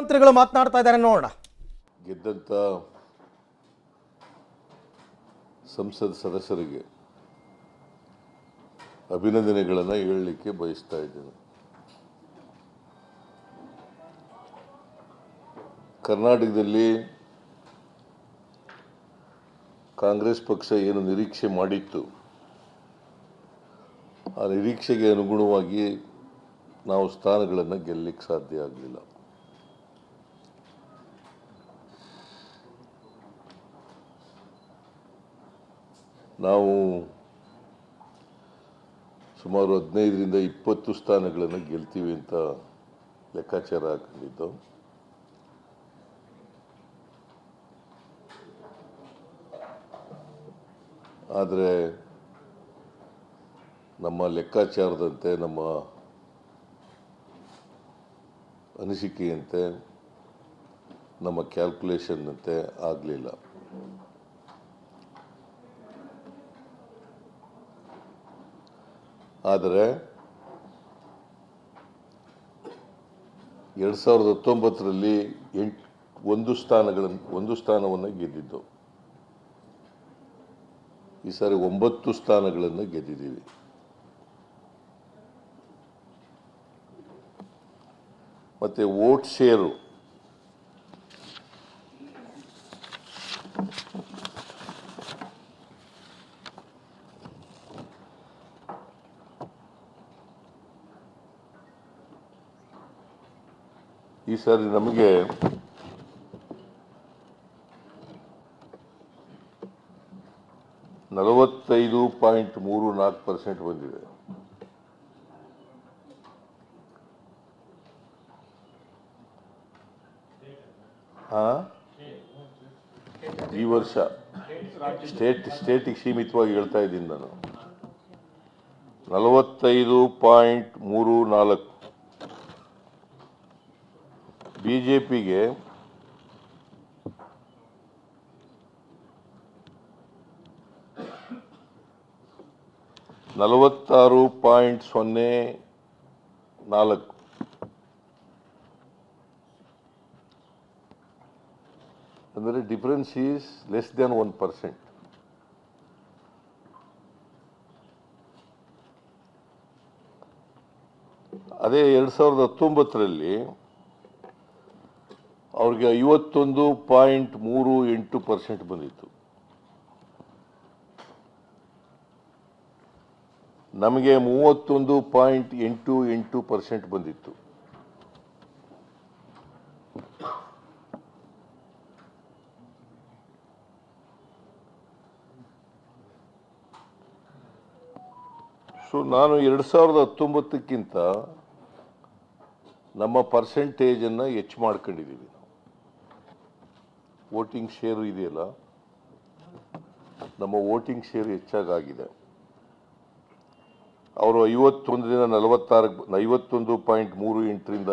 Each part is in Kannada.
ಮುಖ್ಯಮಂತ್ರಿಗಳು ಮಾತನಾಡ್ತಾ ಇದ್ದಾರೆ ನೋಡೋಣ. ಗೆದ್ದಂಥ ಸಂಸತ್ ಸದಸ್ಯರಿಗೆ ಅಭಿನಂದನೆಗಳನ್ನು ಹೇಳಲಿಕ್ಕೆ ಬಯಸ್ತಾ ಇದ್ದೇನೆ. ಕರ್ನಾಟಕದಲ್ಲಿ ಕಾಂಗ್ರೆಸ್ ಪಕ್ಷ ಏನು ನಿರೀಕ್ಷೆ ಮಾಡಿತ್ತು, ಆ ನಿರೀಕ್ಷೆಗೆ ಅನುಗುಣವಾಗಿ ನಾವು ಸ್ಥಾನಗಳನ್ನು ಗೆಲ್ಲಲಿಕ್ಕೆ ಸಾಧ್ಯ ಆಗಲಿಲ್ಲ. ನಾವು ಸುಮಾರು 15ರಿಂದ 20 ಸ್ಥಾನಗಳನ್ನು ಗೆಲ್ತೀವಿ ಅಂತ ಲೆಕ್ಕಾಚಾರ ಹಾಕೊಂಡಿದ್ದು. ಆದರೆ ನಮ್ಮ ಲೆಕ್ಕಾಚಾರದಂತೆ, ನಮ್ಮ ಅನಿಸಿಕೆಯಂತೆ, ನಮ್ಮ ಕ್ಯಾಲ್ಕುಲೇಷನ್ನಂತೆ ಆಗಲಿಲ್ಲ. ಆದರೆ 2019ರಲ್ಲಿ ಒಂದು ಸ್ಥಾನವನ್ನು ಗೆದ್ದಿದ್ದು. ಈ ಸಾರಿ 9 ಸ್ಥಾನಗಳನ್ನು ಗೆದ್ದಿದ್ದೀವಿ. ಮತ್ತೆ ವೋಟ್ ಶೇರು ಈ ಸಾರಿ ನಮಗೆ 45.34% ಬಂದಿದೆ. ಈ ವರ್ಷ ಸ್ಟೇಟಿಗೆ ಸೀಮಿತವಾಗಿ ಹೇಳ್ತಾ ಇದ್ದೀನಿ ನಾನು. 45.34. ಬಿಜೆಪಿಗೆ 46.04. ಅಂದರೆ ಡಿಫರೆನ್ಸ್ ಈಸ್ ಲೆಸ್ ದೆನ್ 1%. ಅದೇ 2019ರಲ್ಲಿ ಅವ್ರಿಗೆ 51.38% ಬಂದಿತ್ತು. ನಮಗೆ 31.88% ಬಂದಿತ್ತು. ಸೊ ನಾನು 2019ಕ್ಕಿಂತ ನಮ್ಮ ಪರ್ಸೆಂಟೇಜನ್ನು ಹೆಚ್ಚು ಮಾಡ್ಕೊಂಡಿದ್ದೀವಿ. ವೋಟಿಂಗ್ ಶೇರು ಇದೆಯಲ್ಲ, ನಮ್ಮ ವೋಟಿಂಗ್ ಶೇರ್ ಹೆಚ್ಚಾಗಿದೆ. ಅವರು 51ರಿಂದ 51.38ರಿಂದ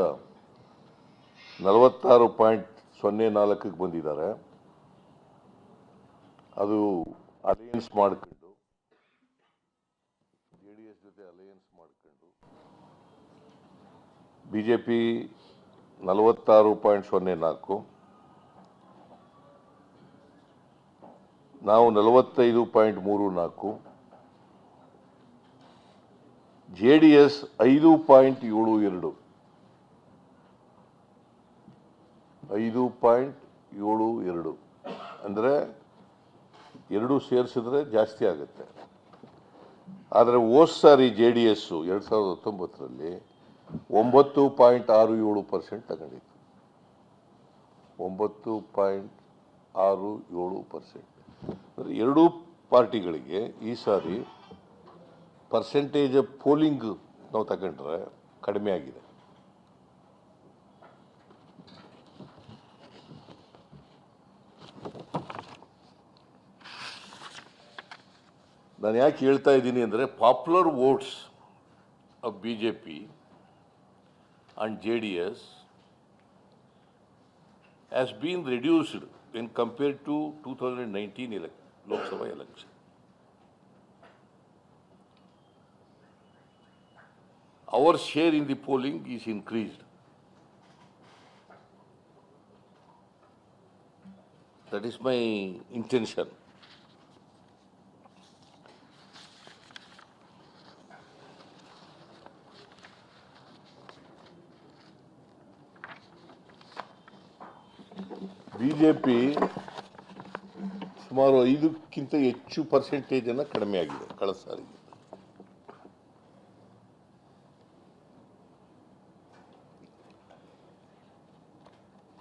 46.04ಕ್ಕೆ ಬಂದಿದ್ದಾರೆ. ಅದು ಅಲಯನ್ಸ್ ಮಾಡ್ಕೊಂಡು, JDS ಜೊತೆ ಅಲಯನ್ಸ್ ಮಾಡ್ಕೊಂಡು, ಬಿಜೆಪಿ 46.04, ನಾವು 45.34, JDS 5.72, 5.72 ಅಂದರೆ ಎರಡು ಸೇರಿಸಿದ್ರೆ ಜಾಸ್ತಿ ಆಗುತ್ತೆ. ಆದರೆ ಹೋದ ಸಾರಿ JDS 2019ರಲ್ಲಿ 9.67% ತಗೊಂಡಿತ್ತು. 9.67%. ಅಂದರೆ ಎರಡೂ ಪಾರ್ಟಿಗಳಿಗೆ ಈ ಸಾರಿ ಪರ್ಸೆಂಟೇಜ್ ಆಫ್ ಪೋಲಿಂಗ್ ನಾವು ತಗೊಂಡ್ರೆ ಕಡಿಮೆ ಆಗಿದೆ. ನಾನು ಯಾಕೆ ಹೇಳ್ತಾ ಇದ್ದೀನಿ ಅಂದರೆ, popular votes of BJP and JDS has been reduced when compared to 2019 Lok Sabha election. Our share in the polling is increased. That is my intention. BJP ಸುಮಾರು 5ಕ್ಕಿಂತ ಹೆಚ್ಚು ಪರ್ಸೆಂಟೇಜನ್ನು ಕಡಿಮೆ ಆಗಿದೆ ಕಳೆದ ಸಾರಿಗೆ.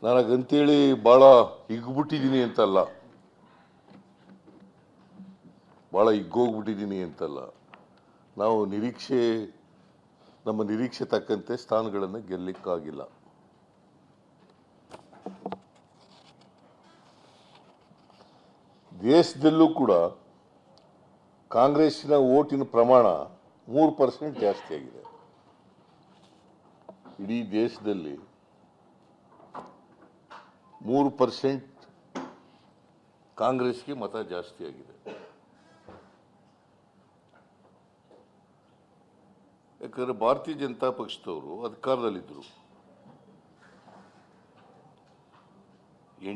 ನನಗಂತೇಳಿ ಭಾಳ ಹಿಗ್ಬಿಟ್ಟಿದ್ದೀನಿ ಅಂತಲ್ಲ, ಭಾಳ ಹಿಗ್ಗೋಗ್ಬಿಟ್ಟಿದ್ದೀನಿ ಅಂತಲ್ಲ. ನಾವು ನಮ್ಮ ನಿರೀಕ್ಷೆ ತಕ್ಕಂತೆ ಸ್ಥಾನಗಳನ್ನು ಗೆಲ್ಲಕ್ಕಾಗಿಲ್ಲ. ದೇಶದಲ್ಲೂ ಕೂಡ ಕಾಂಗ್ರೆಸ್ಸಿನ ಓಟಿನ ಪ್ರಮಾಣ 3% ಜಾಸ್ತಿ ಆಗಿದೆ. ಇಡೀ ದೇಶದಲ್ಲಿ 3% ಕಾಂಗ್ರೆಸ್ಗೆ ಮತ ಜಾಸ್ತಿ ಆಗಿದೆ. ಯಾಕಂದ್ರೆ ಭಾರತೀಯ ಜನತಾ ಪಕ್ಷದವರು ಅಧಿಕಾರದಲ್ಲಿದ್ದರು,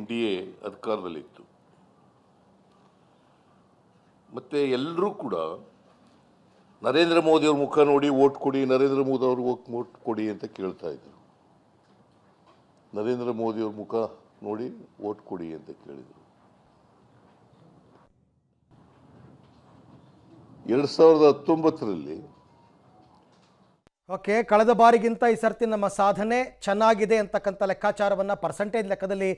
NDA ಅಧಿಕಾರದಲ್ಲಿತ್ತು. ಮತ್ತೆ ಎಲ್ಲರೂ ಕೂಡ ನರೇಂದ್ರ ಮೋದಿ ಅವ್ರ ಮುಖ ನೋಡಿ ವೋಟ್ ಕೊಡಿ, ನರೇಂದ್ರ ಮೋದಿ ಅವ್ರಿಗೆ ವೋಟ್ ಕೊಡಿ ಅಂತ ಕೇಳ್ತಾ ಇದ್ರು. ನರೇಂದ್ರ ಮೋದಿ ಅವ್ರ ಮುಖ ನೋಡಿ ವೋಟ್ ಕೊಡಿ ಅಂತ ಕೇಳಿದರು. 2019ರಲ್ಲಿ ಓಕೆ, ಕಳೆದ ಬಾರಿಗಿಂತ ಈ ಸರ್ತಿ ನಮ್ಮ ಸಾಧನೆ ಚೆನ್ನಾಗಿದೆ ಅಂತಕ್ಕಂಥ ಲೆಕ್ಕಾಚಾರವನ್ನು ಪರ್ಸೆಂಟೇಜ್ ಲೆಕ್ಕದಲ್ಲಿ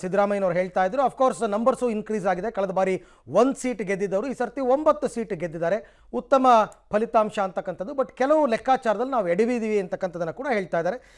ಸಿದ್ದರಾಮಯ್ಯನವರು ಹೇಳ್ತಾ ಇದ್ರು. ಅಫ್ಕೋರ್ಸ್ ನಂಬರ್ಸು ಇನ್ಕ್ರೀಸ್ ಆಗಿದೆ. ಕಳೆದ ಬಾರಿ 1 ಸೀಟ್ ಗೆದ್ದಿದ್ದವರು ಈ ಸರ್ತಿ 9 ಸೀಟ್ ಗೆದ್ದಿದ್ದಾರೆ. ಉತ್ತಮ ಫಲಿತಾಂಶ ಅಂತಕ್ಕಂಥದ್ದು. ಬಟ್ ಕೆಲವು ಲೆಕ್ಕಾಚಾರದಲ್ಲಿ ನಾವು ಎಡವಿದ್ದೀವಿ ಅಂತಕ್ಕಂಥದ್ದನ್ನು ಕೂಡ ಹೇಳ್ತಾ ಇದ್ದಾರೆ.